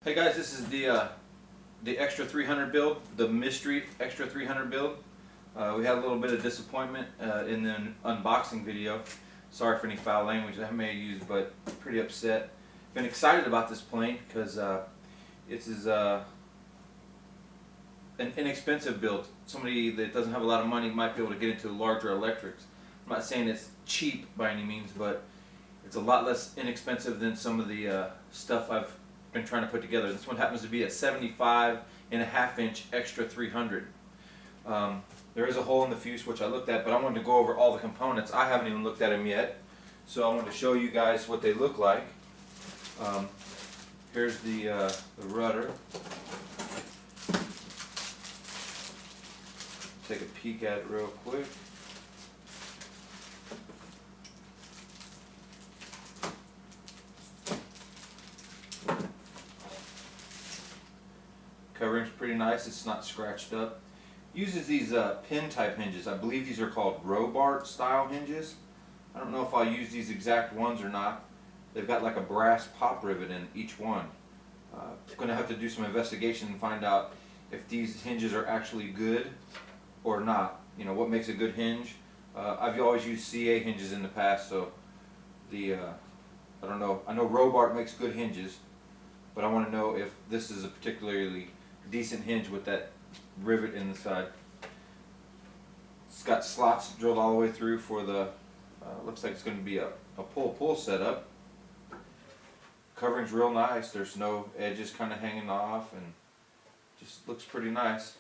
Hey guys, this is the Extra 300 build, the mystery Extra 300 build. We had a little bit of disappointment in the unboxing video. Sorry for any foul language I may have used, but pretty upset. Been excited about this plane because this is an inexpensive build. Somebody that doesn't have a lot of money might be able to get into larger electrics. I'm not saying it's cheap by any means, but it's a lot less inexpensive than some of the stuff I've been trying to put together. This one happens to be a 75.5-inch Extra 300. There is a hole in the fuse which I looked at, but I wanted to go over all the components. I haven't even looked at them yet, so I wanted to show you guys what they look like. Here's the rudder. Take a peek at it real quick. Covering's pretty nice, it's not scratched up. Uses these pin type hinges. I believe these are called Rudder style hinges. I don't know if I'll use these exact ones or not. They've got like a brass pop rivet in each one. Going to have to do some investigation and find out if these hinges are actually good or not. You know, what makes a good hinge. I've always used CA hinges in the past, so I don't know. I know Rudder makes good hinges, but I want to know if this is a particularly decent hinge with that rivet in the side. It's got slots drilled all the way through for the, looks like it's going to be a pull setup. Covering's real nice, there's no edges kind of hanging off, and just looks pretty nice.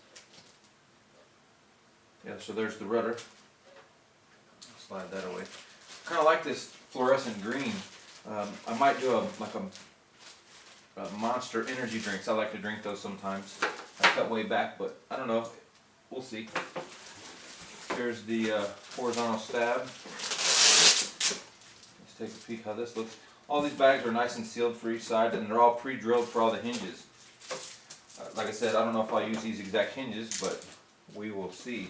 Yeah, so there's the rudder. Slide that away. Kind of like this fluorescent green. I might do a Monster energy drinks. I like to drink those sometimes. I cut way back, but I don't know. We'll see. Here's the horizontal stab. Let's take a peek how this looks. All these bags are nice and sealed for each side, and they're all pre-drilled for all the hinges. Like I said, I don't know if I'll use these exact hinges, but we will see.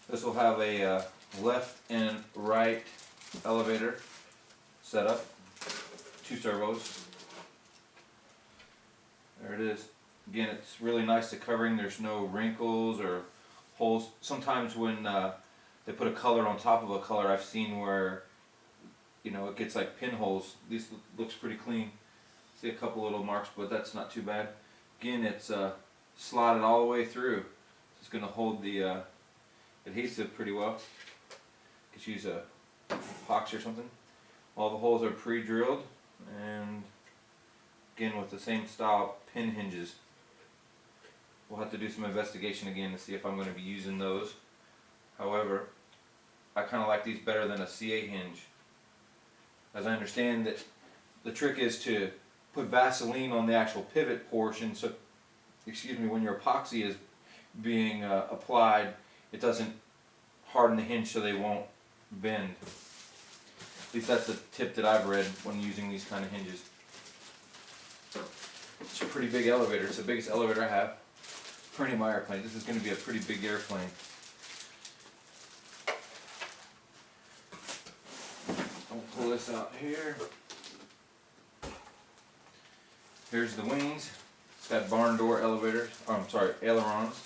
This will have a left and right elevator setup, 2 servos. There it is. Again, it's really nice to covering. There's no wrinkles or holes. Sometimes when they put a color on top of a color, I've seen where, you know, it gets like pinholes. This looks pretty clean. See a couple little marks, but that's not too bad. Again, it's slotted all the way through. It's going to hold the adhesive pretty well. Could use a epoxy or something. All the holes are pre-drilled, and again with the same style pin hinges. We'll have to do some investigation again to see if I'm going to be using those. However, I kind of like these better than a CA hinge. As I understand that the trick is to put Vaseline on the actual pivot portion, so, excuse me, when your epoxy is being applied, it doesn't harden the hinge so they won't bend. At least that's the tip that I've read when using these kind of hinges. It's a pretty big elevator. It's the biggest elevator I have for any of my airplanes. This is going to be a pretty big airplane. I'll pull this out here. Here's the wings. It's got barn door elevators. Oh, I'm sorry, ailerons.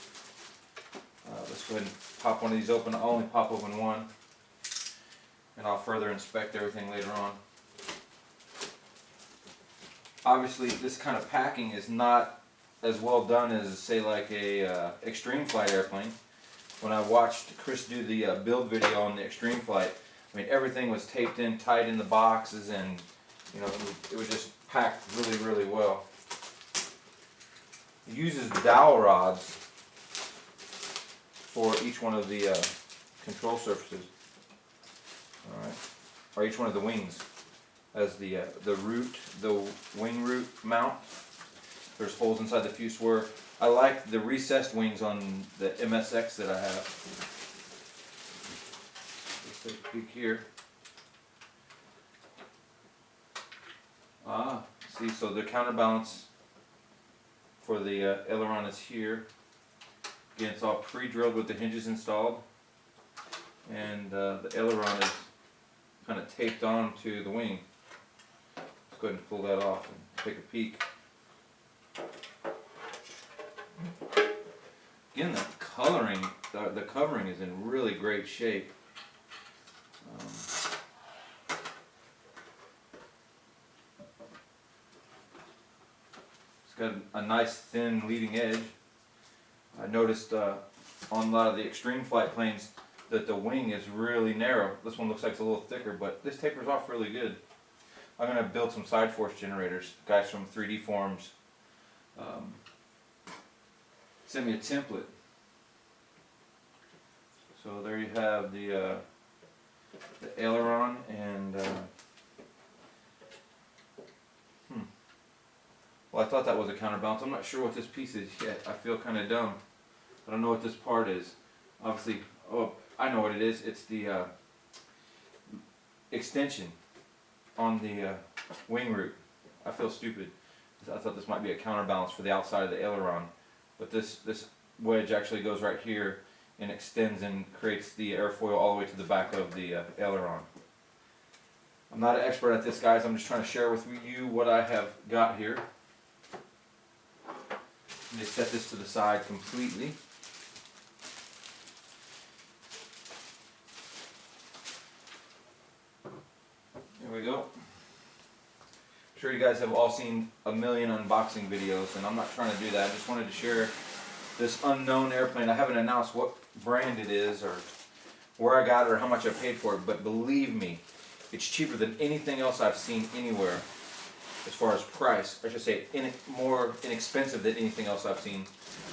Let's go ahead and pop one of these open. I'll only pop open one, and I'll further inspect everything later on. Obviously, this kind of packing is not as well done as, say, like a extreme flight airplane. When I watched Chris do the build video on the extreme flight, I mean, everything was taped in tight in the boxes, and you know, it was just packed really, really well. It uses dowel rods for each one of the control surfaces. All right, or each one of the wings, as the wing root mount. There's holes inside the fuselage. I like the recessed wings on the MSX that I have. Let's take a peek here. See, so the counterbalance for the aileron is here. Again, it's all pre-drilled with the hinges installed, and the aileron is kind of taped on to the wing. go ahead and pull that off and take a peek. Again, the coloring, the covering is in really great shape. It's got a nice thin leading edge. I noticed on a lot of the extreme flight planes that the wing is really narrow. This one looks like it's a little thicker, but this tapers off really good. I'm going to build some side force generators. Guys from 3D Forms sent me a template. So there you have the aileron and well, I thought that was a counterbalance. I'm not sure what this piece is yet. I feel kind of dumb. I don't know what this part is. Obviously, oh, I know what it is. It's the extension on the wing root. I feel stupid. I thought this might be a counterbalance for the outside of the aileron, but this wedge actually goes right here and extends and creates the airfoil all the way to the back of the aileron. I'm not an expert at this, guys. I'm just trying to share with you what I have got here. Let me set this to the side completely. There we go. I'm sure you guys have all seen a million unboxing videos, and I'm not trying to do that. I just wanted to share this unknown airplane. I haven't announced what brand it is or where I got it or how much I paid for it, but believe me, it's cheaper than anything else I've seen anywhere as far as price. I should say more inexpensive than anything else I've seen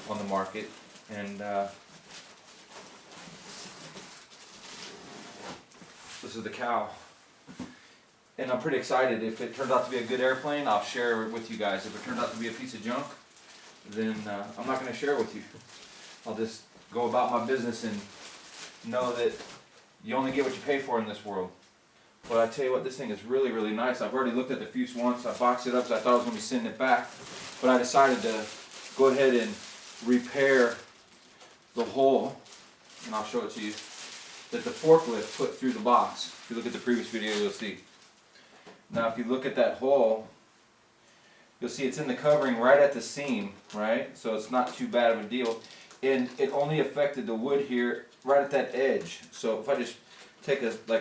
on the market. And this is the cow. And I'm pretty excited. If it turns out to be a good airplane, I'll share it with you guys. If it turns out to be a piece of junk, then I'm not going to share it with you. I'll just go about my business and know that you only get what you pay for in this world. But I tell you what, this thing is really, really nice. I've already looked at the fuse once. I boxed it up because I thought I was going to be sending it back. But I decided to go ahead and repair the hole, and I'll show it to you, that the forklift put through the box. If you look at the previous video, you'll see. Now if you look at that hole, you'll see it's in the covering right at the seam, right? So it's not too bad of a deal. And it only affected the wood here right at that edge. So if I just take a, like